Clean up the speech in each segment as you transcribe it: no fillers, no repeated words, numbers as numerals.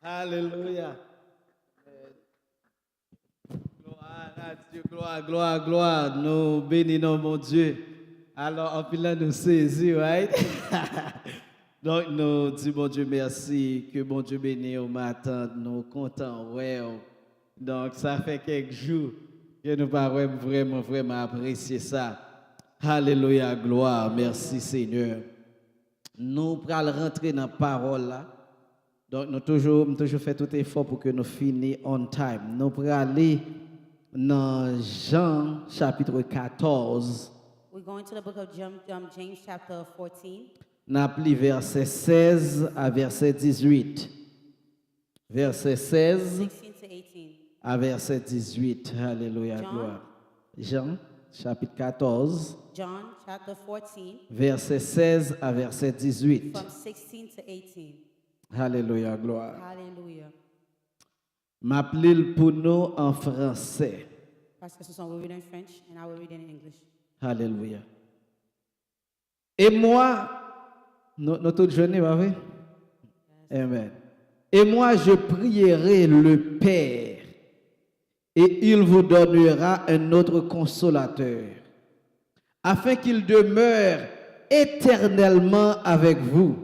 Alléluia. Gloire à Dieu, gloire, gloire, gloire. Nous bénissons mon Dieu. Alors, en plus là, nous saisissons, right? Donc, nous disons, bon Dieu, merci. Que bon Dieu bénisse au matin. Nous contents, ouais. Donc, ça fait quelques jours que nous pouvons vraiment, vraiment apprécier ça. Alléluia, gloire. Merci, Seigneur. Nous allons rentrer dans la parole là. Donc, nous toujours fait tout effort pour que nous finissions on time. Nous allons aller dans Jean chapitre 14. We're going to the book of James chapter 14. Nous allons verset 16 à verset 18. Verset 16 16 to 18. à verset 18. Alléluia, John. gloire. Jean chapitre 14. John chapter 14, Verset 16 à verset 18. from 16 to 18. Alléluia, gloire. Hallelujah. M'appelle pour nous en français. Pastor Susan will read in French and I will read in English. Alléluia. Et moi, nous tous jeunes, pas vrai? Amen. Et moi, je prierai le Père, et il vous donnera un autre consolateur, afin qu'il demeure éternellement avec vous.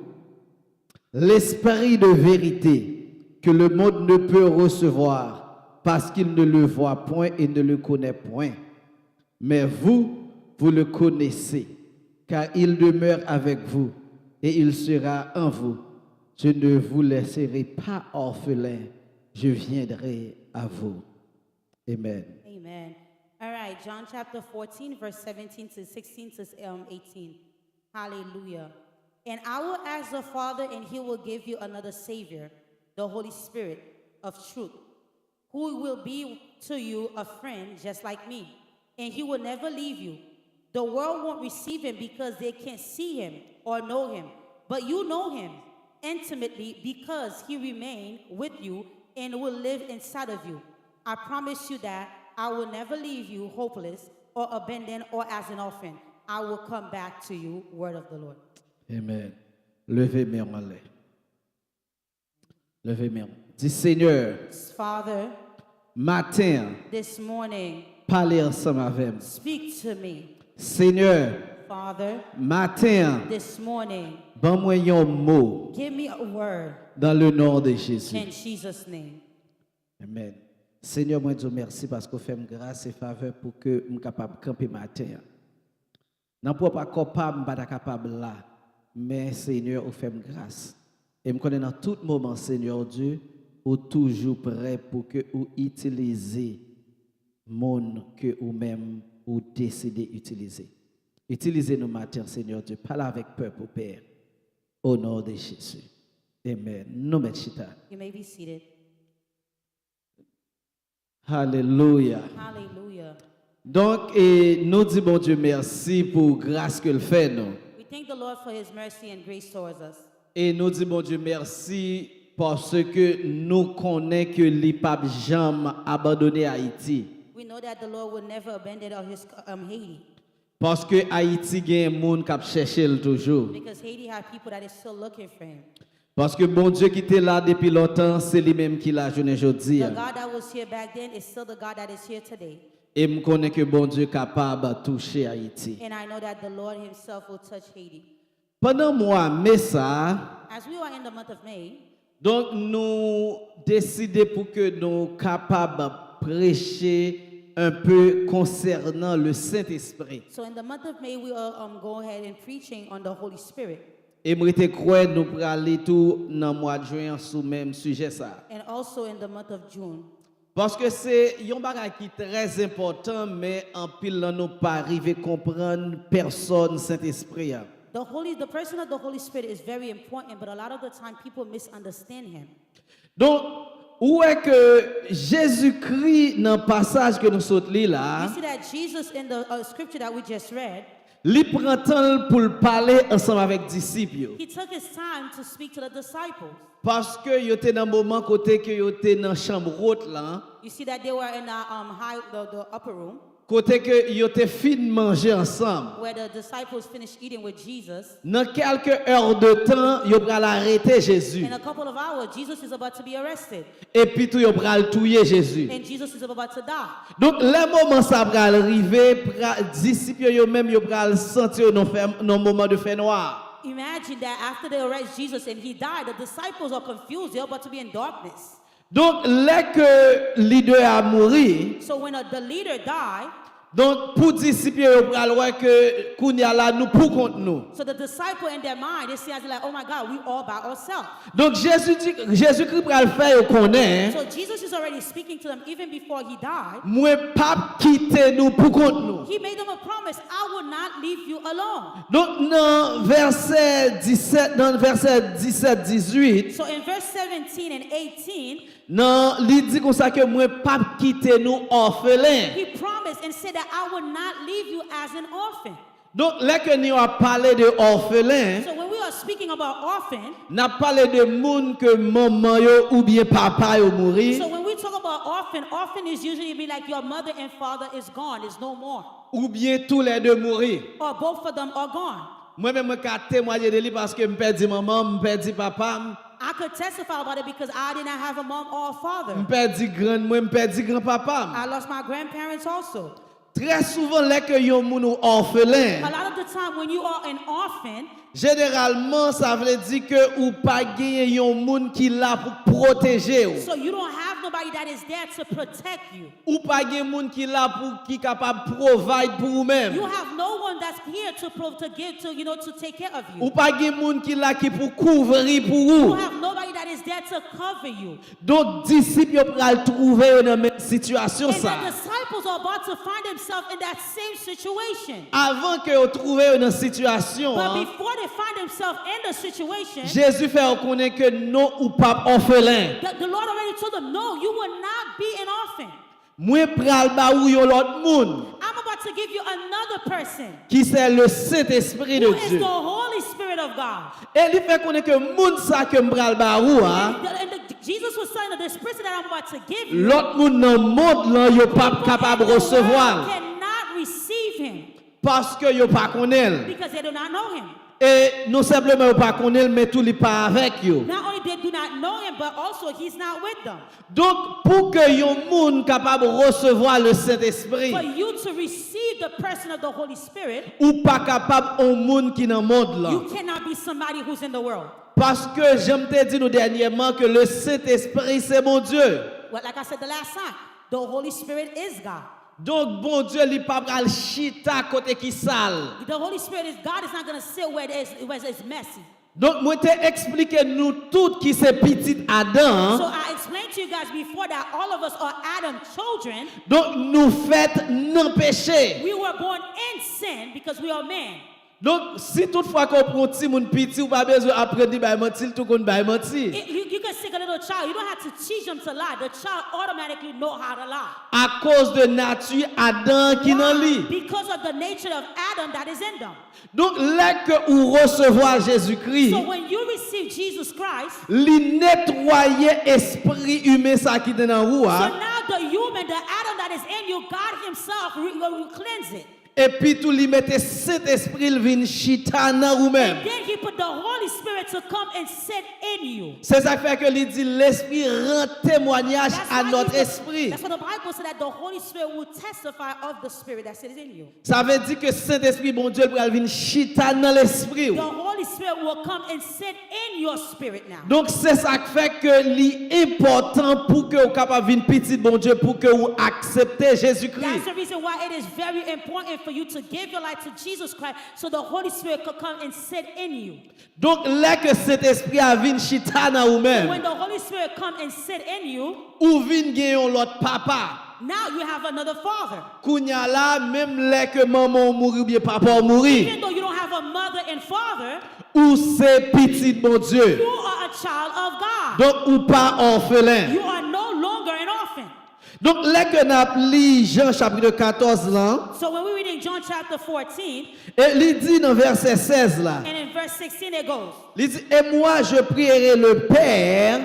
L'esprit de vérité que le monde ne peut recevoir parce qu'il ne le voit point et ne le connaît point. Mais vous, vous le connaissez, car il demeure avec vous et il sera en vous. Je ne vous laisserai pas orphelin, je viendrai à vous. Amen. Amen. All right, John chapter 14, verse 17 to 16 to 18. Hallelujah. And I will ask the Father, and he will give you another Savior, the Holy Spirit of truth, who will be to you a friend just like me. And he will never leave you. The world won't receive him because they can't see him or know him. But you know him intimately because he remained with you and will live inside of you. I promise you that I will never leave you hopeless or abandoned or as an orphan. I will come back to you, word of the Lord. Amen. Levez mes mains en l'air. Levez mes mains. Dis Seigneur, Father, matin, this morning, parlez ensemble avec moi. speak to me. Seigneur, Father, matin, this morning, donne-moi un mot give me a word dans le nom de Jésus. in Jesus' name. Amen. Seigneur, moi, je vous remercie parce que vous faites grâce et faveur pour que je sois capable de camper matin. Non, pour pas capable, pas capable là. Mais Seigneur, vous faites grâce. Et je connais dans tout moment, Seigneur Dieu, vous toujours prêt pour que vous utilisez monde que vous-même vous décidez d'utiliser. Utilisez-nous matin, Seigneur Dieu. Parle avec peuple, Père. Au nom de Jésus. Amen. Nous mettons chita. You may be seated. Alléluia. Hallelujah. Donc, nous disons, bon Dieu, merci pour grâce qu'il fait, nous. We thank the Lord for his mercy and grace towards us. Et nous disons, bon Dieu, merci parce que nous connaissons que l'IPAP jamais abandonné Haïti. We know that the Lord will never abandon Haiti Parce que Haïti a un monde qui cherche toujours. because Haiti have people that is still looking for him. Parce que bon Dieu qui était là depuis longtemps, c'est lui-même qui l'a journée aujourd'hui. The God that was here back then is still the God that is here today. Et je connais que bon Dieu est capable de toucher Haïti. And I know that the Lord himself will touch Haiti. Pendant moi, mais ça, As we are in the month of May, donc nous décidons pour que nous capables de prêcher un peu concernant le Saint-Esprit. so in the month of May, we are go ahead and preaching on the Holy Spirit. Et moi te crois nous pour aller tout dans le mois de juin sous même sujet ça. And also in the month of June. Parce que c'est un bagage qui est très important mais en pile là nous pas arriver comprendre personne Saint-Esprit. The person of the Holy Spirit is very important, but a lot of the time people misunderstand him. Donc où est que Jésus-Christ dans le passage que nous sautons là, You see that Jesus in the scripture that we just read, il prend temps pour parler ensemble avec disciples. he took his time to speak to the disciples. Parce que yo était dans moment côté que yo était dans chambre haute là, You see that they were in the the upper room. côté que yo te fin manger ensemble. where the disciples finished eating with Jesus. Dans quelques heures de temps, yo pral arrêter Jésus. In a couple of hours, Jesus is about to be arrested, Et puis tout yo pral tuer Jésus. and Jesus is about to die. Donc, le moment ça pral arriver, disciples yo même yo pral sentir non moment de fait noir. Imagine that after they arrest Jesus and he died, the disciples are confused. They're about to be in darkness. Donc, là que leader a mouru, So when the leader died, donc pour disciples yo pral ouais que kounya la nous pour contre nous. so the disciple in their mind, they see as like, oh my God, we all by ourselves. Donc Jésus-Christ pral faire yo connaît, So Jesus is already speaking to them even before he died. moi pas quitter nous pour contre nous. He made them a promise, I will not leave you alone. Donc dans verset 17-18, So in verse 17 and 18, non, il dit comme ça que moi pas quitter nous orphelins. he promised and said that I will not leave you as an orphan. Donc là que nous avons parlé de orphelins, So when we are speaking about orphan, n'a parlé de monde que maman yo ou bien papa yo mouri so when we talk about orphan, orphan is usually be like your mother and father is gone, is no more. ou bien tous les deux mourir. Or both of them are gone. Moi-même je peux témoigner de lui parce que je perdu maman, je perdu papa, I could testify about it because I did not have a mom or a je father. perdu grand-papa. I lost my grandparents also. Très souvent là que yon moun ou orphelin, A lot of the time when you are an orphan, généralement ça veut dire que ou pas gagner yon moun qui là pour protéger ou. so you don't have nobody that is there to protect you. Ou pas gagner moun qui là pour qui capable provide pour vous même. You have no one that's here to give to, to take care of you. Ou pas gagner moun qui là qui pour couvrir pour You vous. have nobody that is there to cover you. Donc disciples yo pral trouver dans même situation And ça. the disciples are about to find themselves in that same situation. Avant que yo trouver dans situation, But before they find themselves in the situation, Jésus fait reconnaître que non ou pas orphelin. the Lord already told them, no, you will not be an orphan. Moi pral ba ou yon l'autre moun I'm about to give you another person qui c'est le Saint-Esprit de who is Dieu. the Holy Spirit of God. Et il fait connaître que moun ça que m'pral ba ou hein, Jesus was saying that this person that I'm about to give you, l'autre moun dans monde là yo pas people capable in the world recevoir cannot receive him parce que yo pas connaît. because they do not know him. Et non simplement yo pas connaît mais tout li pas avec yo. Not only they do not know him, but also he's not with them. Donc pour que yon moun capable recevoir le Saint-Esprit For you to receive the person of the Holy Spirit, ou pas capable un monde qui dans monde là. you cannot be somebody who's in the world. Parce que j'aime te dire nous dernièrement que le Saint-Esprit c'est mon Dieu. Well, like I said the last time, the Holy Spirit is God. Donc bon Dieu li pas pral chita côté qui sale. The Holy Spirit is God. Is not going to sit where it's messy. Donc moi te expliquer nous tout qui c'est petit Adam. So I explained to you guys before that all of us are Adam's children. Donc nous fait non péché. We were born in sin because we are men. Donc si toutefois qu'on prend petit moun petit ou pas besoin apprendre ba mentir tout kon ba mentir. You can sick a little child. You don't have to teach them to lie. The child automatically know how to lie. À cause de nature Adam qui dans lui. Because of the nature of Adam that is in them. Donc là que ou recevoir Jésus-Christ, So when you receive Jesus Christ, li nettoyer esprit humain ça qui dans so roue. now the human, the Adam that is in you, God himself will cleanse it. Et puis tout lui mette Saint-Esprit il vient chita dans ou même. And then he put the Holy Spirit to come and sit in you. C'est ça fait que il dit l'esprit rend témoignage à why notre he- esprit. That's what the Bible said, that the Holy Spirit will testify of the Spirit that sits in you. Ça veut dire que Saint-Esprit bon Dieu il vient chita dans l'esprit. The Holy Spirit will come and sit in your spirit now. Donc c'est ça qui fait que l'important pour que vous capable venir petit bon Dieu pour que vous acceptez Jésus-Christ. That's the reason why it is very important for you to give your life to Jesus Christ so the Holy Spirit could come and sit in you. Donc là que cet esprit a vinn chita dans ou When même the Holy Spirit come and sit in you, ou vinn gagnon l'autre papa. now you have another father. Kounya là même là que maman mouri ou bien papa mouri Even though you don't have a mother and father, ou c'est petit bon Dieu. you are a child of God. Donc ou pas orphelin. You are no longer an orphan. Donc là que n'a li Jean chapitre 14 là So when we read in John chapter 14, et il dit dans verset 16 là. and in verse 16 it goes, Il dit et moi je prierai le Père,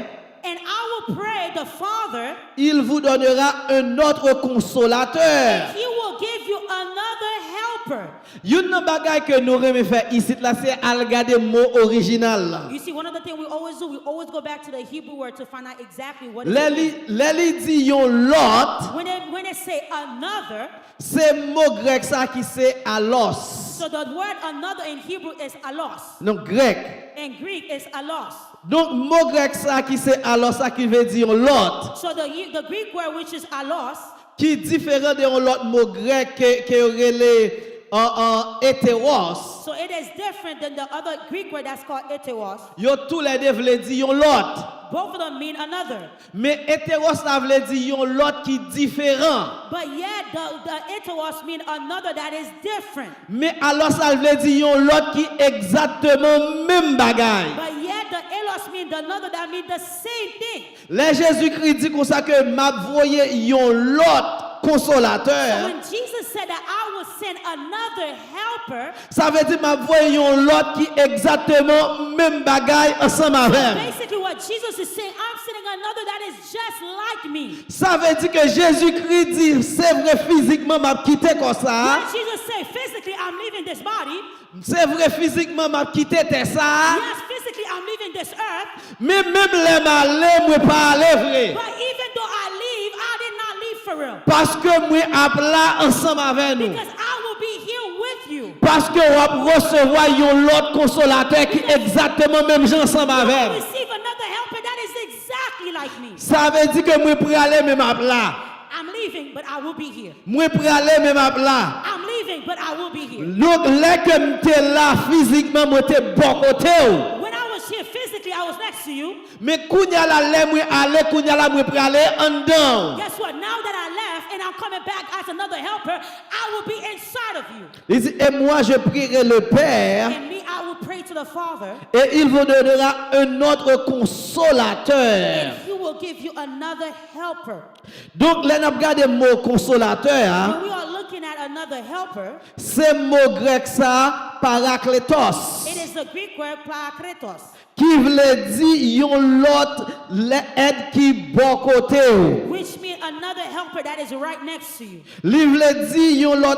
and I will pray the Father, il vous donnera un autre consolateur he will give helper. Une bagay que nous aimons faire ici, là, c'est à regarder le mot original. Là. You see, one of the things we always do, we always go back to the Hebrew word to find out exactly what it means. Les dit yon lot, When they say another, c'est mot grec ça qui c'est alos. so the word another in Hebrew is alos. Donc grec. In Greek is alos. Donc mot grec ça qui c'est alos, ça qui veut dire lot. So the Greek word which is alos, Qui est différent de l'autre mot grec qui est relé hétéros. so it is different than the other Greek word that's called heteros. Yo tous les deux veulent dire yon lot. Both of them mean another. Mais hétéros ça veut dire yon lot qui est différent. But yet the heteros mean another that is different. Mais alors ça veut dire yon lot qui exactement même bagaille. But yet the elos mean the another that mean the same thing. Les Jésus-Christ dit comme ça que m'a voyé yon lot So consolateur. when Jesus said that I will send another helper, Ça veut dire m'a voyé yon lot qui exactement même bagaille ensemble avec. basically what Jesus is saying, I'm sending another that is just like me. Ça veut dire que Jésus-Christ dit c'est vrai physiquement m'a quitté comme ça. When Jesus said physically I'm leaving this body, C'est vrai physiquement m'a quitté ça. yes, physically I'm leaving this earth, Mais même les malais moi pas aller vrai. but even though I leave, I did not leave for real. Parce que moi appela ensemble avec nous. Because I will be here with you. Parce que on recevoir yon lot consolateur qui exactement même gens ensemble I will avec. receive another helper that is exactly like me. Ça veut dire que moi pour aller même appela. I'm leaving, but I will be here. Moi pour aller même appela. I'm leaving, but I will be here. Donc là que m'étais là physiquement moi t'es bon côté ou. When I was here physically, I was next to you. Mais kounya la lè moi aller kounya la moi pour aller en dedans. Guess what? Now that I left and I'm coming back as another helper, I will be inside of you. Il dit et moi je prierai le Père And me, I will pray to the Father, et il vous donnera un autre consolateur. and He will give you another helper. Donc là n'a regardé le mot consolateur, hein, When we are looking at another helper, c'est mot grec ça parakletos. it is the Greek word parakletos, Qui veut dire yon lot l'aide qui bon côté ou. which means another helper that is right next to you. Li veut dire yon lot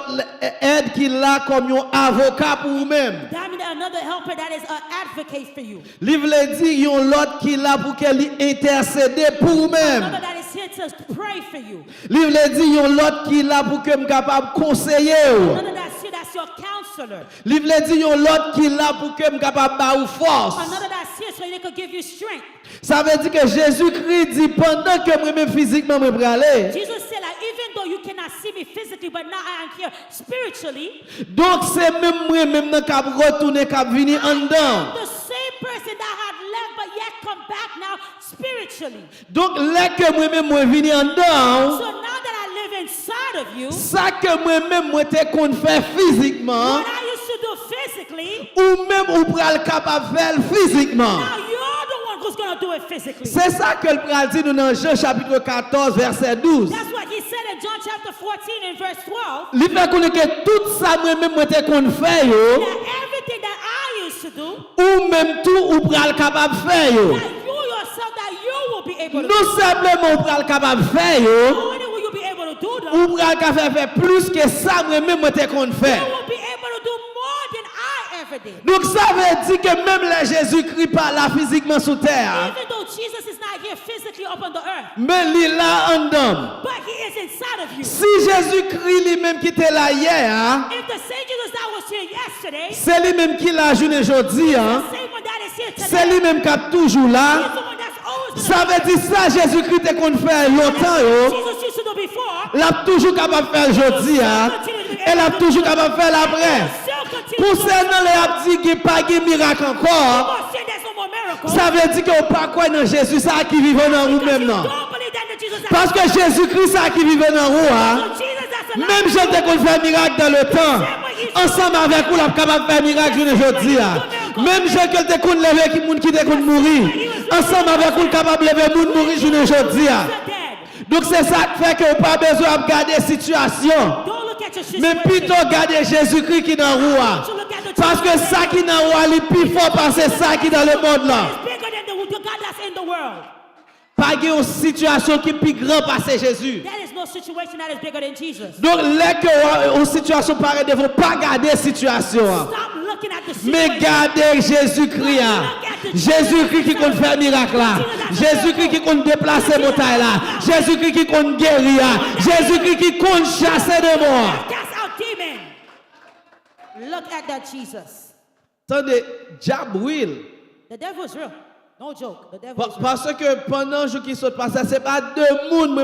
aide qui là comme yon avocat pour vous même. That means another helper that is an advocate for you. Li veut dire yon lot qui là pour qu'elle intercède pour vous même. Another that is here to pray for you. Li veut dire yon lot qui là pour que me capable conseiller ou. Another that's here that's your counselor. Li veut dire yon lot qui là pour que me capable ba ou force. Another that's here so they could give you strength. Ça veut dire que Jésus-Christ dit pendant que moi même physiquement me aller. Jesus said that even though you cannot see me physically, but now I am here spiritually, Donc c'est même moi même dans cap retourner cap venir en dedans. the same person that had left but yet come back now spiritually. Donc là que moi même moi venir en dedans. So now that I live inside of you, Ça que moi-même moi te qu'on fait physiquement what I used to do physically, ou même ou pral capable faire physiquement. now you're the one who's going to do it physically. C'est ça que le pral dit nous dans Jean chapitre 14 verset 12. That's what he said in John chapter 14 and verse 12. Il fait connaître que tout ça moi-même moi te qu'on fait yo That everything that I used to do, ou même tout ou pral capable faire yo. that you yourself, that you will be able to do. Non simplement ou pral capable faire yo Not only will you be able to do that, ou pral capable faire plus que ça moi-même moi te qu'on fait. you will be able to do more than I ever did. Donc ça veut dire que même le Jésus-Christ pas là physiquement sur terre, Even though Jesus is not here physically up on the earth, mais il est là en dedans. but he is inside of you. Si Jésus-Christ lui-même qui était là hier, If the same Jesus that was here yesterday, c'est lui-même qui l'a journée aujourd'hui, the same one that is here c'est today, lui-même qui est toujours he's là. the one that's always Ça been veut dire ça, Jésus-Christ est qu'on fait longtemps, yo. Jesus used to do before, L'a toujours capable de faire aujourd'hui, et l'a toujours capable de faire après. still continue to do. Concernant les abdis qui pas de miracle encore, God said there's no more miracle. ça veut dire qu'on pas quoi dans Jésus ça qui vit dans nous Because même you non. don't believe that the Jesus that Parce que Jésus-Christ ça qui vit dans nous, so Jesus that's alive. même j'étais qu'on fait miracle dans le temps. Ensemble avec vous, la capable de faire miracle aujourd'hui. Même j'ai que te qu'on lever qui moun qui te qu'on mourir. Ensemble avec vous, capable de lever moun mourir aujourd'hui. You're dead. Donc c'est ça qui fait que vous pas besoin de regarder la situation. Don't look at your Mais situation. plutôt regarder Jésus-Christ qui est dans la roue. To look at the Parce que ça qui est dans la roue, il est plus fort parce que ça qui est dans le monde là. It's bigger than the God that's in the world. Pas une situation qui est plus grande passer Jésus. There is no situation that is bigger than Jesus. Donc, les que une situation pareille, ne faut pas garder la situation. Stop looking at the Mais situation. gardez Jésus-Christ. Jésus-Christ qui compte faire miracle là. Jésus-Christ qui compte déplacer montagne là. Jésus-Christ qui compte guérir. Jésus-Christ qui compte chasser des morts. Cast out demon. Look at that Jesus. Attendez, diable will. The devil is real. No joke. The devil is real. Parce que pendant le jour qui saute passé, ce n'est pas deux monde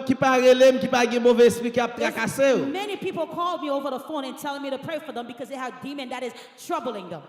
qui parlent, qui parlent de mauvais esprit qui a tracassé. Many people call me over the phone and telling me to pray for them because they have demon that is troubling them.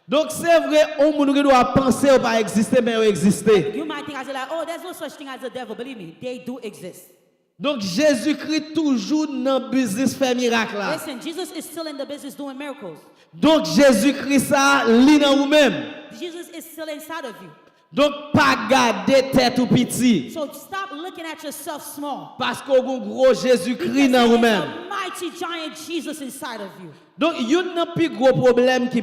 Donc c'est vrai, on doit penser ou pas exister, mais exister. You might think I say like, oh, there's no such thing as a devil. Believe me, they do exist. Donc Jésus-Christ toujours dans le business fait miracle là. Listen, Jesus is still in the business doing miracles. Donc Jésus-Christ ça lit dans vous-même. Jesus is still inside of you. Donc pas garder tête ou petit. So stop looking at yourself small. Parce qu'on a un gros Jésus-Christ Because dans there is vous-même. a mighty giant Jesus inside of you. Donc il y a un plus gros problème qui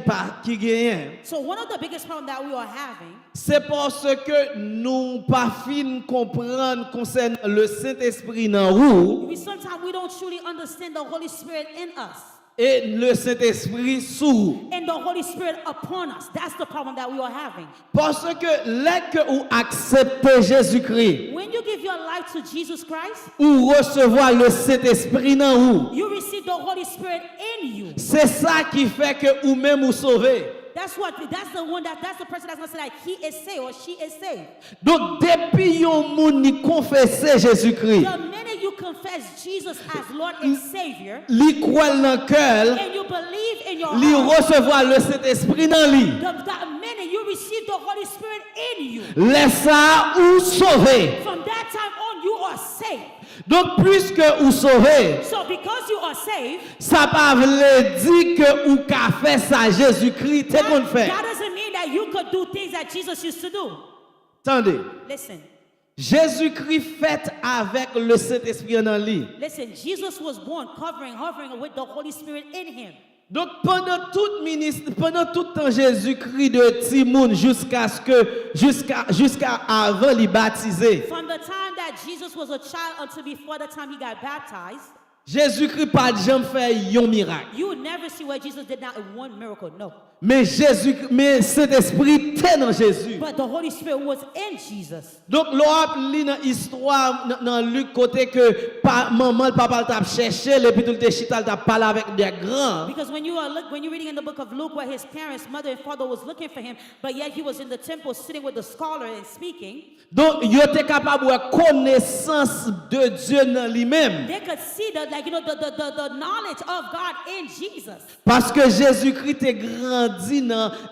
gagne. So one of the biggest problems that we are having C'est parce que nous pas fin comprendre concernant le Saint-Esprit dans nous sometimes we don't truly understand the Holy Spirit in us et le Saint-Esprit sous nous. and the Holy Spirit upon us. That's the problem that we are having. Parce que dès que vous acceptez Jésus-Christ When you give your life to Jesus Christ, ou recevoir le Saint-Esprit dans vous, you receive the Holy Spirit in you. c'est ça qui fait que vous-même vous sauvez. That's the person that's gonna say like he is saved or she is saved. Donc depuis yon moun ni confesser Jésus-Christ, The minute you confess Jesus as Lord and Savior li croit dans cœur, and you believe in your li heart, recevoir le Saint-Esprit dans lui. the minute you receive the Holy Spirit in you, Laisse ça ou sauver. from that time on you are saved. Donc puisque vous sauvez, So because you are saved, ça pas veut dire que ou ka fait ça Jésus-Christ t'es qu'on fait. that doesn't mean that you could do things that Jesus used to do. Attendez. Listen, Jésus-Christ fait avec le Saint-Esprit dans lui. listen, Jesus was born hovering with the Holy Spirit in him. Donc pendant tout temps Jésus-Christ de Timoun jusqu'à avant il baptisé. From the time that Jesus was a child until before the time he got baptized, Jésus-Christ pas jamais fait un miracle. you would never see where Jesus did not one miracle. No. Mais Saint-Esprit était dans Jésus. But the Holy Spirit was in Jesus. Donc l'on lit dans l'histoire dans Luc côté que maman le papa t'a cherché et puis tout le chita t'a parlé avec des grands. Because when you're reading in the book of Luke where his parents, mother and father was looking for him, but yet he was in the temple sitting with the scholar and speaking, Donc il était capable de connaissance de Dieu dans lui-même. they could see the knowledge of God in Jesus. Parce que Jésus-Christ est grandi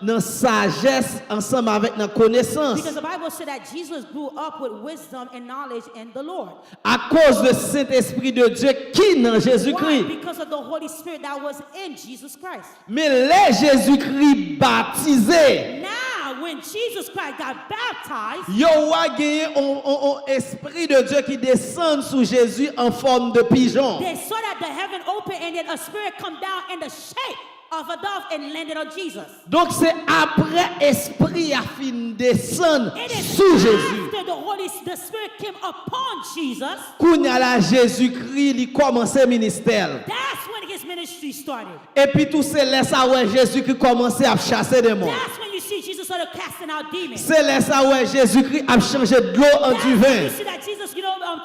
dans sagesse ensemble avec la connaissance. Because the Bible said that Jesus grew up with wisdom and knowledge in the Lord. À cause du Saint-Esprit de Dieu qui est dans Why? Jésus-Christ. Because of the Holy Spirit that was in Jesus Christ. Mais les Jésus-Christ baptisé, Now, when Jesus Christ got baptized, il y a gagné un esprit de Dieu qui descend sur Jésus en forme de pigeon. they saw that the heaven opened and then a spirit come down in the shape of a dove and landed on Jesus. Donc c'est après esprit a fin descendre It is sur Jésus. after the Spirit came upon Jesus, Kounya la Jésus-Christ il commençait ministère. that's when his ministry started. Et puis tout c'est là ça où Jésus-Christ commençait à chasser des morts. That's when you see Jesus started casting out demons. C'est là ça où Jésus-Christ a changé de l'eau en That's du when vin. you see that Jesus,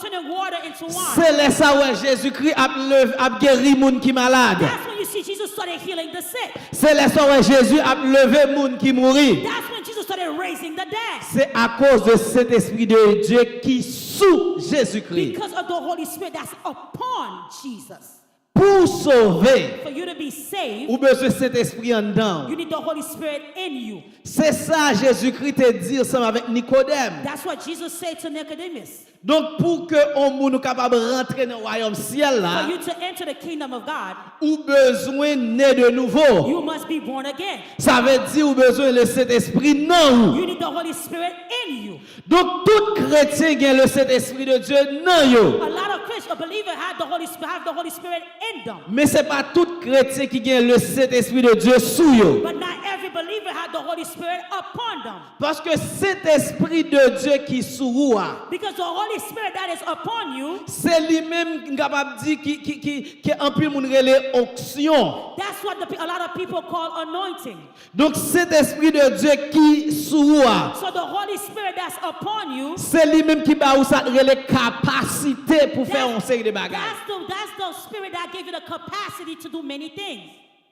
turning water into wine. C'est là ça où Jésus-Christ a guéri moun qui malade. That's when you see Jesus started healing the sick. C'est là ça où Jésus a levé moun qui mourit. That's when Jesus started raising the dead. C'est à cause de cet esprit de Dieu qui sous Jésus-Christ. Because of the Holy Spirit that's upon Jesus. Pour sauver, For you to be saved, ou besoin de cet esprit en dedans. you need the Holy Spirit in you. C'est ça Jésus-Christ te dit ensemble avec Nicodème. That's what Jesus said to Nicodemus. Donc pour que on nous capable rentrer dans le royaume ciel là, For you to enter the kingdom of God, ou besoin né de nouveau. you must be born again. Ça veut dire ou besoin de cet esprit non. You need the Holy Spirit in you. Donc tout chrétien qui a le Saint-Esprit de Dieu non yo. A lot of Christians, a believer have the Holy Spirit in them. Mais c'est pas tout chrétien qui a le Saint-Esprit de Dieu sous yo. But not every believer had the Holy Spirit upon them. Parce que cet esprit de Dieu qui sur vous, Because the Holy Spirit that is upon you, c'est lui-même capable de dire qui en plus moun relé onction. that's what a lot of people call anointing. Donc cet esprit de Dieu qui sur vous, So the Holy Spirit that's upon you, c'est lui-même qui ba ou ça relé capacité pour faire une série de bagages. that's the spirit that gave you the capacity to do many things.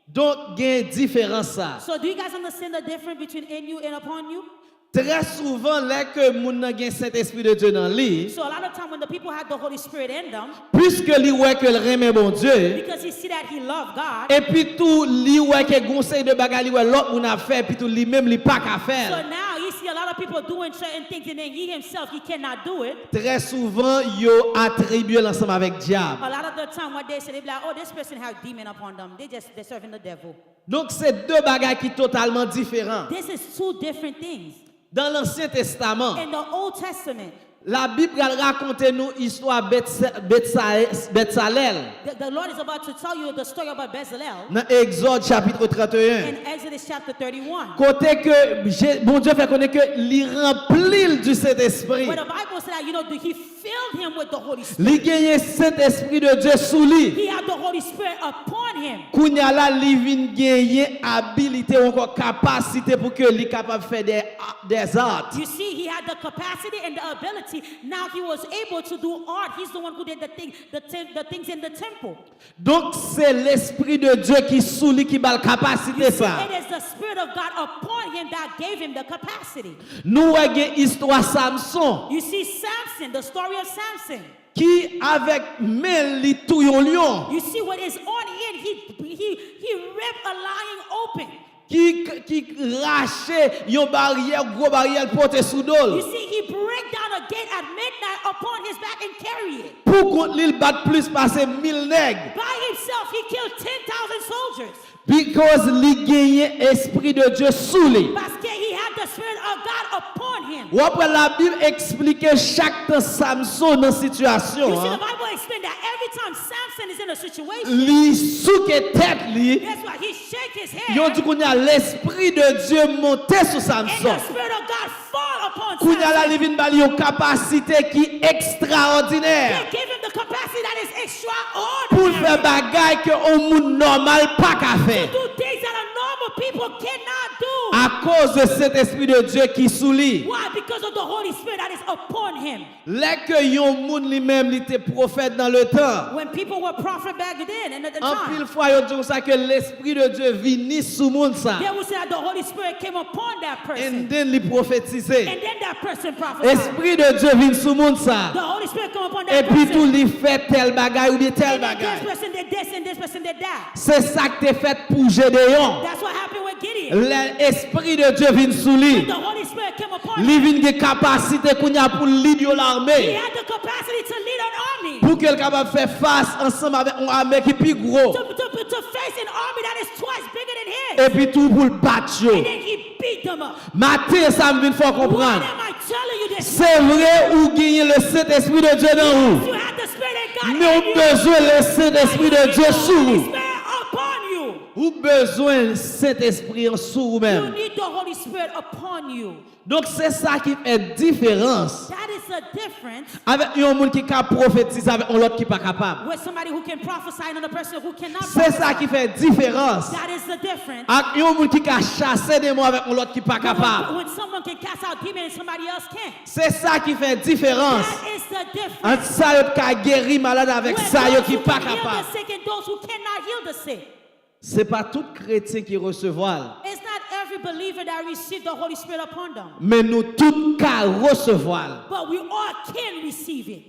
Donc il y a une différence ça. So do you guys understand the difference between in you and upon you? Très souvent là que moun nan gen Saint-Esprit de Dieu dans lui, So a lot of time when the people had the Holy Spirit in them, puisque li ouais que le remet bon Dieu, because he see that he loved God, et puis tout li ouais que conseil de bagages li ouais l'autre moun a fait puis tout lui même li pas qu'à so faire. now you see a lot of people doing certain things and then he himself, he cannot do it. Très souvent yo attribué l'ensemble avec diable. A lot of the time what they say, they be like, oh, this person has demon upon them. They're serving the devil. Donc c'est deux bagages qui totalement différents. This is two different things. Dans l'Ancien Testament, In the Old Testament, la Bible raconte nous histoire Betsalel the Lord is about to tell you the story about Bezalel dans Exode chapitre 31. in Exodus chapter 31. Côté que bon Dieu fait connaître que li rempli du Saint-Esprit. Where the Bible said that, he filled him with the Holy Spirit. Li gagné Saint-Esprit de Dieu sous lui. He had the Holy Spirit upon him. Kounya la li vinn gagné habilité ou encore capacité pour que li capable faire des arts. You see, he had the capacity and the ability. Now he was able to do art. He's the one who did the things in the temple. Donc c'est l'Esprit de Dieu qui sous lui qui a la capacité ça. It is the Spirit of God upon him that gave him the capacity. Nous avons histoire Samson You see, Samson, the story of Samson. qui avec main li tout yon lion. You see what is on him. He ripped a lion open. Qui rache yon barrière, gros barrière porté sous You dol. see, he break down a gate at midnight upon his back and carry it. Pour contre l'il bat plus passer 1000 nègres. By himself, he killed 10,000 soldiers. Because li gagné esprit de Dieu sous lui. Parce que he had the Spirit of God upon him. Ou après la Bible explique chaque temps Samson dans situation. You see, the Bible explains that every time Samson is in a situation, Li souke tête li. guess what? He shake his head, Yon dit qu'on a l'esprit de Dieu monté sur and Samson. the Spirit of God fall upon Qu'on a la Samson. li vinn bali yon capacité qui extraordinaire. They give him the capacity that is Pour faire extraordinary. bagaille que un monde normal pas qu'à faire. Do things that a normal people cannot do. À cause de cet esprit de Dieu qui sous lui. Why? Because of the Holy Spirit that is upon him. Là que yon monde lui-même il était prophète dans le temps. When people were prophet back then and at the En time, pile fois yon dit ça que l'esprit de Dieu vini sous monde ça. they would say that the Holy Spirit came upon that person. And then li prophétiser. And then that person prophesied. Esprit de Dieu vient sous monde ça. The Holy Spirit come upon Et that puis tout person. li fait tel bagaille ou bien tel And then this bagaille. person did this and this person did that. C'est ça que t'es fait pour Gédéon. That's what happened with Gideon. L'esprit de Dieu vient sous lui. The Holy Spirit came upon him. Li vient de capacité qu'on a pour leader He l'armée. had the capacity to lead an army. Pour qu'elle capable faire face ensemble avec une armée qui est plus gros. To face an army that is twice bigger than his. Et puis tout pour le battre. And then he beat them up. Matin, ça me vient faut Why comprendre. am I telling you this? C'est vrai ou gagner le Saint-Esprit de Dieu dans vous. You have the Spirit of God Mais in on you. besoin le Saint-Esprit de Dieu sous Holy vous. Spirit upon you. Ou besoin le Saint-Esprit en sous You vous-même. need the Holy Spirit upon you. Donc c'est ça qui fait différence That is the difference avec un monde qui peut prophétiser avec un autre qui pas capable. with somebody who can prophesy and another person who cannot C'est ça qui prophesy. fait différence That is the difference. avec un monde qui peut chasser des mots avec un autre qui pas capable. When someone can cast out demons and somebody else can't. C'est ça qui fait différence That is the difference. entre ça qui guéri malade avec When ça those qui who pas can heal capable. the sick and those who cannot heal the sick. C'est pas tout chrétien qui recevoir, It's not every believer that receives the Holy Spirit upon them. mais nous tous qu'à recevoir. But we all can receive it.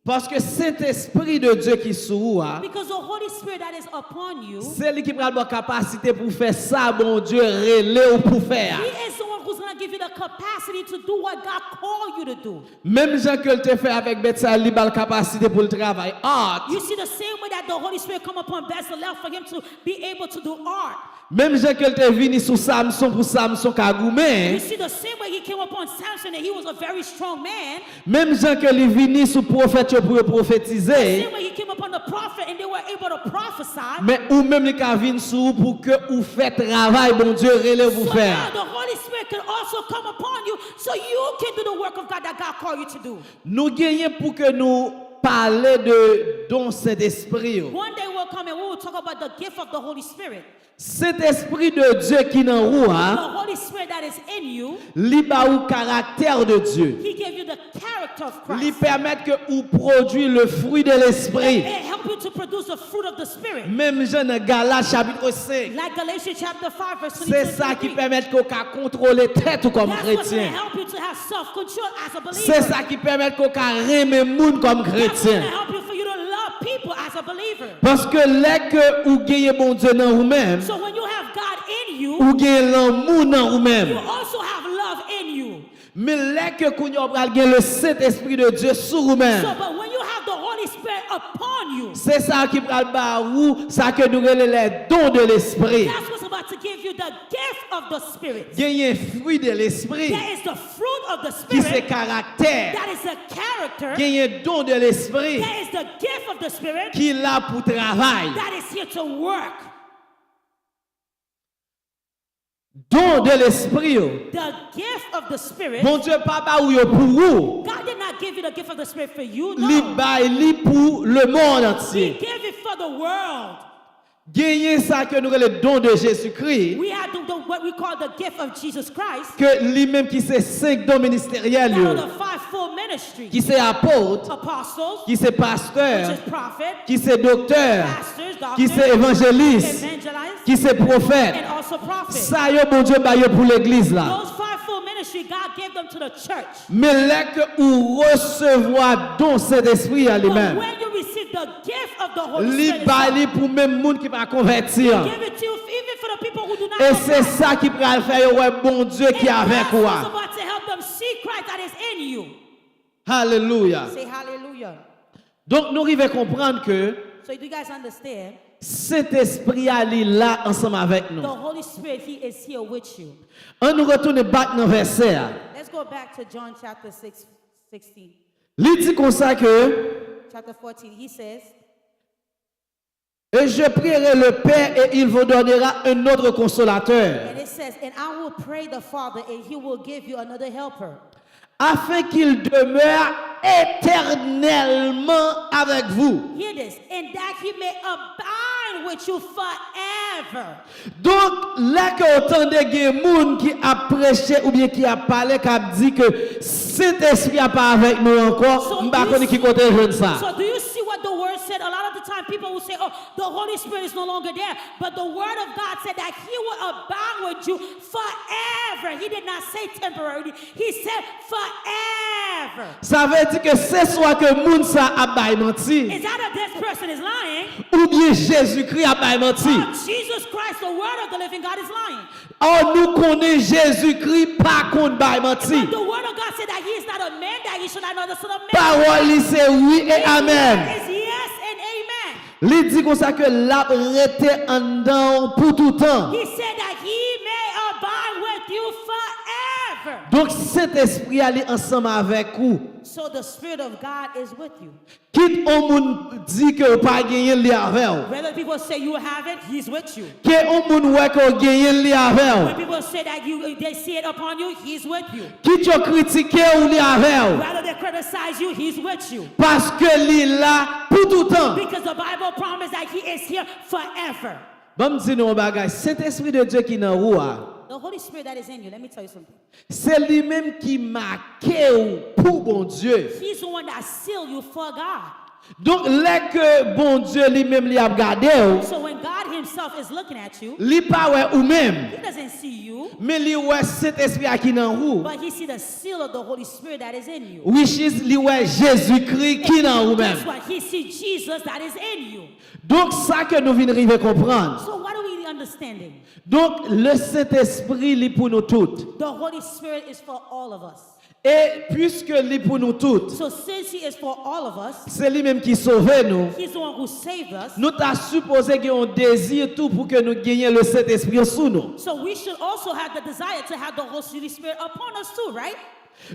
Parce que Saint-Esprit de Dieu qui sous vous, Because the Holy Spirit that is upon you, c'est lui qui prend la capacité pour faire ça, bon Dieu, relais ou pour faire. He is the one who's going to give you the capacity to do what God called you to do. Même Jean que le te fait avec Betsaï, il a la capacité pour le travail. Art. You see the same way that the Holy Spirit come upon Bezalel for him to be able to do art. Même Jean que le te venu sous Samson pour Samson You Kagoumé. see the same way he came upon Samson and he was a very strong man. Même Jean que le venu sous prophète pour The prophétiser. same way he came upon the prophet and they were able to prophesy. Mais ou même les cas viennent sur pour que ou fait travail bon Dieu relève vous So now faire. the Holy Spirit can also come upon you so you can do the work of God that God called you to do. Nous gagnons pour que nous parler de don Saint-Esprit. One day we'll come and we will talk about the gift of the Holy Spirit. Cet esprit de Dieu qui dans vous, The Holy Spirit that is in you, li ba ou caractère de Dieu. He gave you the character of Li Christ. permet que vous produisez le fruit de l'esprit. It helps you to produce the fruit of the Spirit. Même Jean dans Galates chapitre 5. Like Galatians chapter 5 verse 22. C'est ça qui permet qu'on puisse contrôler tête ou comme That's what's going to chrétien. help you to have self-control as a believer. C'est ça qui permet qu'on puisse aimer monde comme That's what's going chrétien. to help you for you to love people as a believer. Parce que dès que vous gagnez bon Dieu dans vous-même, So when you have God in you, vous gagnez l'amour dans you vous-même. also have love in you. Mais dès que vous avez le Saint-Esprit de Dieu sur vous-même, So, but when you have the Holy Spirit upon you, c'est ça qui va vous, ça que nous relève les dons de l'esprit. that's what's about to give you the gift of the Spirit. Gagner fruit de l'esprit That is the fruit of the qui c'est Spirit. caractère. That is the character. Gagner don de l'esprit That is the gift of the Spirit. qui est là pour travail. That is here to work. Don de l'esprit. The gift of the Spirit. Bon Dieu papa ou yo pour vous. God did not give you the gift of the Spirit for you. Li No. bay li pour le monde He entier. gave it for the world. Gagner ça que nous le don de Jésus-Christ. We have what we call the gift of Jesus Christ. Que lui-même qui c'est 5 dons ministériels, That are yo, the fivefold ministry. qui c'est apôtre, Apostles, qui c'est which pasteur, is prophet, qui c'est docteur, pastors, qui c'est doctors, évangéliste, evangelists, qui c'est prophète. and also prophets. Ça yo bon Dieu ba yo pour l'église là. Those fivefold ministry, God gave them to the church. Mais là que ou recevoir don cet esprit à But lui-même, when you receive the gift of the Holy li Spirit, ba li pour même monde qui va convertir. give it to you even for the people who do not Et know c'est Christ. ça qui va le faire ouais bon Dieu qui est And avec that's what's toi. about to help them see Christ that is in you. Alléluia. Say hallelujah. Donc nous arrivons à comprendre que So do you guys understand? cet esprit est là ensemble avec nous. The Holy Spirit, He is here with you. On nous retourne battre dans verset. Let's go back to John chapter 6, 16. Il dit comme ça que Chapter 14, He says, et je prierai le Père et il vous donnera un autre consolateur and it says, and I will pray the Father, and He will give you another helper, afin qu'il demeure éternellement avec vous. hear this, and that He may abide with you forever. Donc, là que autant de gens qui a prêché ou bien qui a parlé, qui a dit que cet esprit n'est pas avec nous encore, So je ne sais pas you qui côté jeune ça. So do you see what the word said? A lot of the time people will say, oh, the Holy Spirit is no longer there. But the word of God said that He will abide with you forever. He did not say temporarily. He said forever. Ça veut dire que c'est soit que moun ça a bail menti, Is that this person is lying? ou bien Jésus-Christ a bail menti. Or Jesus Christ, the word of the living God, is lying. Or nous connaissons Jésus-Christ pas contre bail menti. But the word of God said that He is not a man that He should not know the Son of Man. Parole c'est oui et amen. Is yes and amen. Il dit comme ça que l'a rete en dedans pour tout temps. He said that He may abide with you forever. Donc cet esprit aller ensemble avec vous. So the Spirit of God is with you. Quitte on moun dit que ou pas gagner li avec ou. Whether people say you have it, He's with you. Que on moun ouais que gagner li avec When ou. people say that they see it upon you, He's with you. Quitte yo critiquer ou li avec ou. Whether they criticize you, He's with you. Parce que li là pour tout temps. Because the Bible promises that He is here forever. Bon me dire nous bagage, cet esprit de Dieu qui dans vous The Holy Spirit that is in you, let me tell you something. c'est lui-même qui marque ou pour bon Dieu. He's the one that sealed you for God. Donc là que bon Dieu lui-même li a regardé ou, So when God Himself is looking at you, li pas ouais ou même, He doesn't see you, mais li ouais cet esprit qui dans vous. but He sees the seal of the Holy Spirit that is in you. Which is li ouais Jésus-Christ qui dans vous même. That's why He sees Jesus that is in you. Donc ça que nous venons arriver comprendre. So what are we understanding? Donc le Saint-Esprit li pour nous toutes. The Holy Spirit is for all of us. Et puisque li pour nous toutes, So since He is for all of us, c'est lui-même qui sauve nous. He's the one who saved us. Nous t'a supposé qu'il y a un désir tout pour que nous gagnions le Saint-Esprit sous nous. So we should also have the desire to have the Holy Spirit upon us too, right?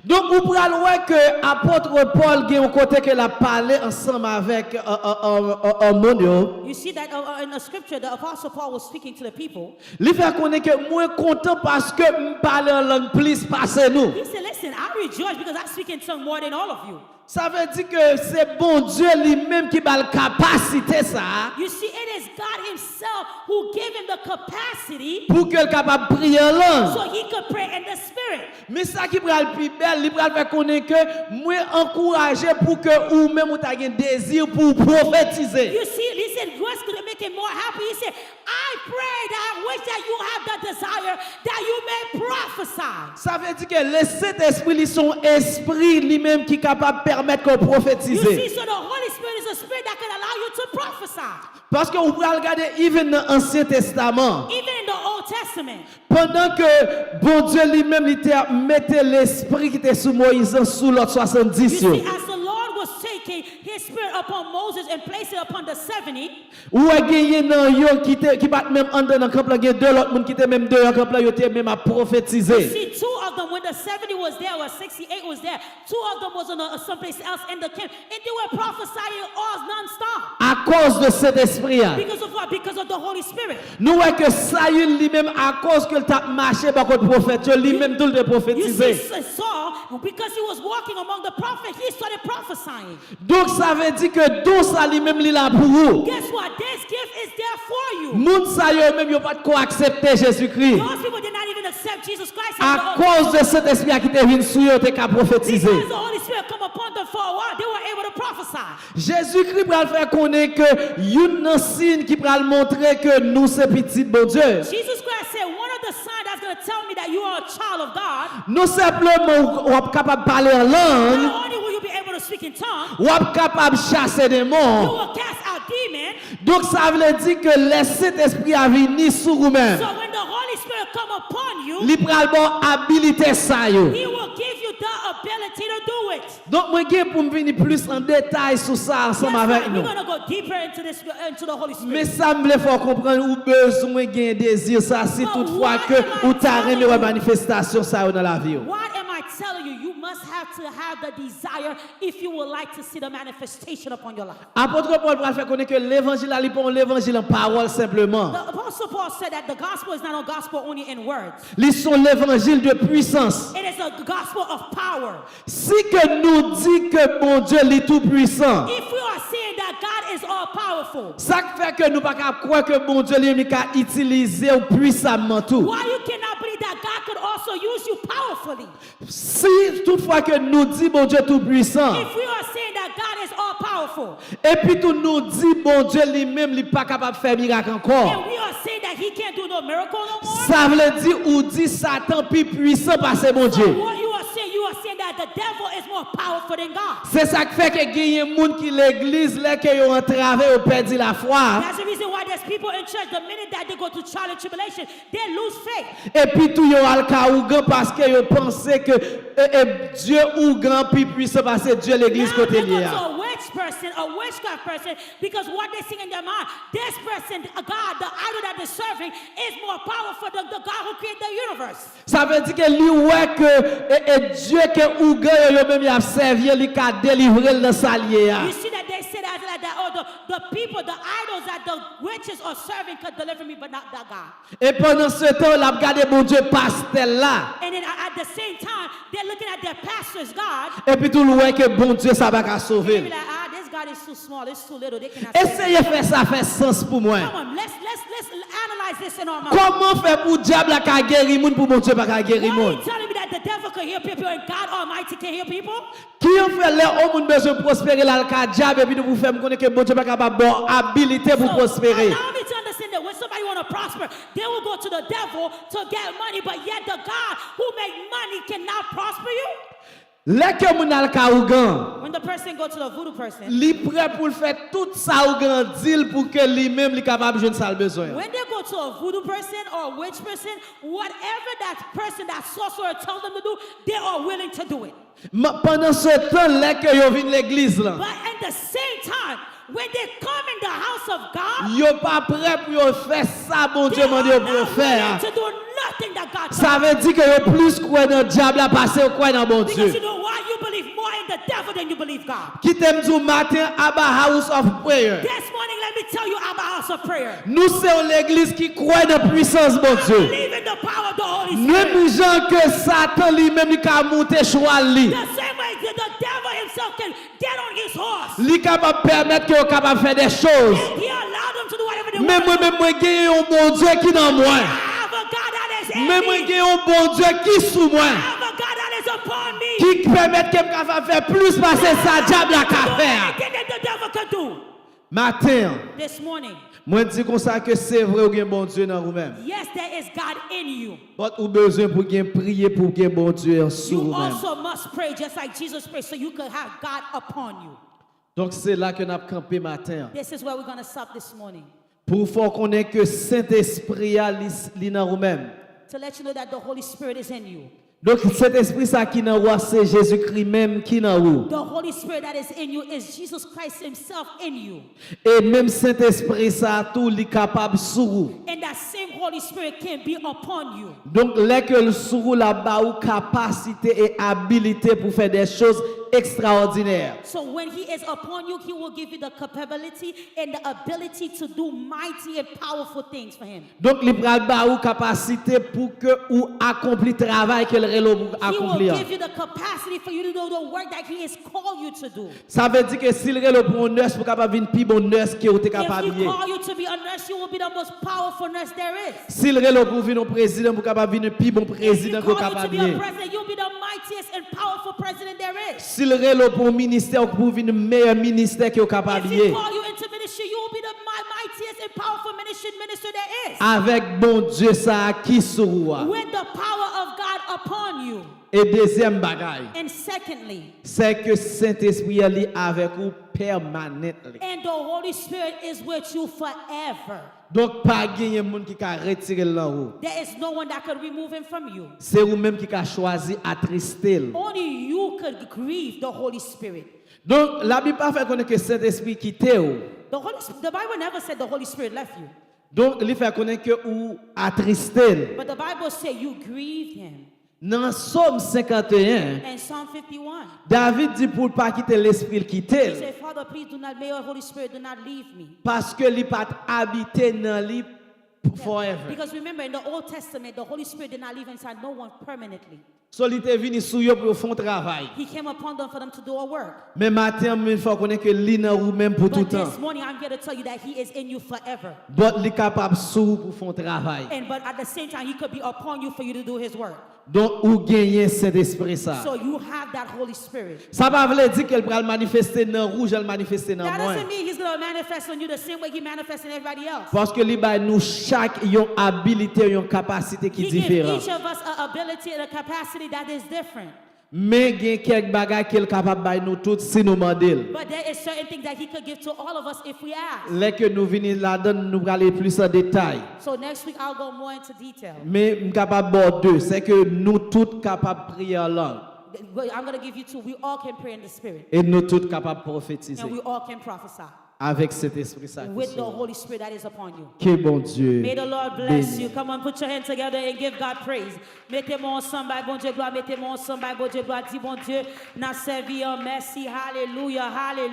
Donc, vous pouvez voir que l'apôtre Paul, il y a un côté qu'il a parlé ensemble avec un monde. You see that in the scripture, the apostle Paul was speaking to the people. Il fait connaître que moi content parce que je parle en langue plus passé nous. He said, listen, I rejoice because I speak in tongue more than all of you. Ça veut dire que c'est bon Dieu lui-même qui a la capacité ça You see, it is God himself who gave him the capacity pour qu'il soit capable de prier en langue. so he could pray in the spirit. Mais ça qui va le plus belle, il va faire connaître que moi encourager pour que ou même ou t'as un désir pour prophétiser. You see, he said, what's going to make him more happy? He said, I pray that I wish that you have the desire that you may prophesy. Ça veut dire que le Saint-Esprit, il son esprit lui-même qui est capable de permettre qu'on You prophétise. see, so the Holy Spirit is a spirit that can allow you to prophesy. Parce que vous pouvez regarder even dans l'Ancien Testament. Even in the Old Testament. Pendant que bon Dieu lui-même il mettait l'esprit qui était sous Moïse sous l'autre 70. You see, as the Lord was taking his spirit upon Moses and placing it upon the 70, Ou a gagné nan yo qui bat même en dans camp là gagné deux autres monde qui était même deux camp là yo était même à prophétiser. see, two of them, when the 70 was there, or 68 was there, two of them was in someplace else in the camp, and they were prophesying all non-stop. À cause de cet esprit là. Because of what? Because of the Holy Spirit. Nous voyons que Saül lui-même à cause que t'a marché par contre prophète lui-même tout le You prophétiser. see, Saul, because he was walking among the prophets, he started prophesying. Donc ça veut dire que tout ça lui-même il là pour vous. Guess what? This gift is there for you. Moun sa yo même yo pas de accepter Jésus-Christ. Those people did not even accept Jesus Christ as À the Lord. cause de cet esprit qui était venu sur eux t'es qu'à prophétiser. Because the Holy Spirit come upon them for a while, they were able to prophesy. Jésus-Christ va faire connaître que une signe qui va montrer que nous c'est petit bon Dieu. Jesus Christ said, one of the signs that's going to tell me that you are a child of God, Nous simplement on est capable de parler en langue, not only will you be able to speak in tongues, on est capable de chasser des you démons. will cast out demons. Donc ça veut dire que le Saint-Esprit a venu sur vous-même. So when the Holy Spirit come upon you, Il prend bon habilité ça yo. he will give you the ability to do it. Donc moi j'ai pour me venir plus en détail sur ça That's ensemble avec right. nous. We're going to go deeper into this, into the Holy Mais Spirit. ça me fait faut comprendre ou besoin gain désir ça si toutefois que ou t'a remis une manifestation ça dans la vie. What am I telling you? You must have to have the desire if you would like to see the manifestation upon your life. Apôtre Paul va faire connaître que l'évangile là, il pas l'évangile en parole simplement. The Apostle Paul said that the gospel is not a gospel only in words. Ils sont l'évangile de puissance. It is a gospel of power. Si que nous dit que mon Dieu est tout puissant, If we are saying that God is all powerful, ça fait que nous pas croire que mon Dieu lui a utilisé puissamment tout. why you cannot believe that God could also use you powerfully? Si toutefois que nous dit mon Dieu tout puissant, If we are saying that God is all powerful, et puis tout nous dit mon Dieu lui-même il pas capable de faire miracle encore. and we are saying that He can't do no miracle no more, Ça veut dire ou dit Satan plus puissant parce que mon so Dieu. what you are saying that the devil is more powerful than God. C'est ça qui fait que il y a des gens qui l'église là qui ont entravé ou perdu la foi. That's the reason why there's people in church, the minute that they go to trial and tribulation, they lose faith. Et puis tout yo al ka ou grand parce que yo pensé que Dieu ou grand plus puissant parce que Dieu l'église Now côté they go lié. to a witch person, a witchcraft person, because what they see in their mind, this person, God, the idol that they're serving, is more powerful than the God who created the universe. Ça veut dire que lui ouais que Dieu que ou grand yo même y a servi li ka délivrer dans sa lié. You see that they say that like that, oh, the people, the idols that the witches are serving could deliver me, but not that God. Et pendant ce temps, la regarder mon Dieu pastel là. And then at the same time, they're looking at their pastors, God, Et puis tout le ouais que bon Dieu ça va ka and they sauver. be like, this God is too small, it's too little, they cannot. Essayez faire ça fait sens pour moi. Come on, let's analyze this in our mind. Comment faire pour diable la ka guérir moun pour mon Dieu pas ka Why guérir are you moun? telling me that the devil can heal people and God Almighty can heal people? Qui ont fait les hommes besoin de prospérer là le ka diable et puis nous vous faire connaître que bon Dieu pas capable bon habilité pour prospérer. Allow me to understand that when somebody want to prosper, they will go to the devil to get money, but yet the God who make money cannot prosper you. Les que moun al ka ou gan, When the person go to the voodoo person, li prêt pour faire tout ça ou gan deal pour que lui-même li capable joindre ça le besoin. when they go to a voodoo person or a witch person, whatever that person, that sorcerer tells them to do, they are willing to do it. Pendant ce temps, les que yo vinn l'église là, But at the same time, when they come in the house of God, yo pas prêt pour yo faire ça bon they Dieu are mande not yo pour willing faire. to do nothing that God Ça Ça veut dire que yo plus croire dans le diable à passer au croire dans bon Because Dieu. you know why? You believe more in the devil than you believe God. Qui t'aime du matin à house of prayer. This morning, let me tell you about house of prayer. Nous sommes l'église qui croit dans la puissance bon I Dieu. believe in the power of the Holy Spirit. Même gens que Satan lui-même il a monté cheval lui. The same way that the devil himself can get on his horse. Lui capable permettre que capable faire des choses. And he allowed them to do whatever they Mais want. moi gagner un bon Dieu qui dans moi. I have a God that is in Mais me. moi gagner un bon Dieu qui sous moi. I have a God that is upon me. Qui permet que capable faire plus passer ça diable à Do faire. anything that the devil can do. Matin, This morning, moi dis comme ça que c'est vrai ou bien bon Dieu dans vous-même. yes, there is God in you. But ou besoin pour bien prier pour bien bon Dieu sur You vous-même. also must pray just like Jesus prayed so you could have God upon you. Donc c'est là que nous avons campé matin. This is where we're going to stop this morning. Pour faire connaître que Saint-Esprit a li dans vous-même. To let you know that the Holy Spirit is in you. Donc cet esprit ça qui dans vous c'est Jésus-Christ même qui dans vous. The Holy Spirit that is in you is Jesus Christ himself in you. Et même Saint-Esprit ça tout li capable sur vous. And that same Holy Spirit can be upon you. Donc là que le sur vous là-bas ou capacité et habilité pour faire des choses extraordinaires. So when he is upon you, he will give you the capability and the ability to do mighty and powerful things for him. Donc li pral ba ou capacité pour que ou accompli travail que le relo pour He will accomplir. give you the capacity for you to do the work that he has called you to do. Ça veut dire que s'il relo pour un nurse pour capable venir plus bon nurse que ou te If capable he lier. call you to be a nurse, you will be the most powerful nurse there is. S'il relo pour venir un président pour capable venir plus bon If he président que call you to capable be a lier. president, you'll be the mightiest and powerful president there is. S'il relo pour ministère pour venir meilleur ministère que capable If he lier. call you into ministry, you will be the mightiest and powerful minister there is. Avec bon Dieu ça qui sur vous. With the power of God upon you. Et deuxième bagaille, And secondly, c'est que Saint-Esprit est avec vous permanently. and the Holy Spirit is with you forever. Donc pas gagner monde qui a retiré là haut. There is no one that could remove him from you. C'est vous même qui a choisi attrister. Only you could grieve the Holy Spirit. Donc la Bible pas fait connaître que Saint-Esprit quitté ou. The Bible never said the Holy Spirit left you. Donc il fait connaître que ou attrister. But the Bible said you grieved him. Dans Somme 51, And Psalm 51, David dit pour pas quitter l'esprit he quitter said, Father, please do not, may your Holy Spirit do not leave me. parce que il pas habité dans lui forever. Because remember, in the Old Testament, the Holy Spirit did not live inside no one permanently. So il était venu sur eux pour faire un travail. He came upon them for them to do a work. Mais matin, il faut connaître que lui dans ou même pour tout But temps. this morning, I'm here to tell you that he is in you forever. Donc il est capable sur pour faire un travail. But at the same time, he could be upon you for you to do his work. Donc ou gagner cet esprit ça. So you have that Holy Spirit. Ça pas veut dire qu'elle va le manifester dans rouge, elle manifester dans That moi. doesn't mean he's going to manifest on you the same way he manifests in everybody else. Parce que lui ba nous chaque yon habilité, yon capacité qui He gives différent. each of us an ability and a capacity that is different. Mais gen quelques bagages qu'elle capable ba nous tous si nous mandel. But there is certain things that he could give to all of us if we ask. Là que nous venons là-dedans, nous aller plus en détail. So next week, I'll go more into detail. Mais nous capable bon deux, c'est que nous tous capables prier en langue But I'm going to give you two. We all can pray in the Spirit. et nous tous capables prophétiser And we all can prophesy avec cet esprit ça. with the Holy Spirit that is upon you. Que bon Dieu. May the Lord bless bénisse. you. Come on, put your hands together and give God praise. Mettez-moi ensemble, by bon Dieu, gloire. Mettez-moi ensemble, by bon Dieu, gloire. Dis bon Dieu, n'a servi en merci. Hallelujah, hallelujah.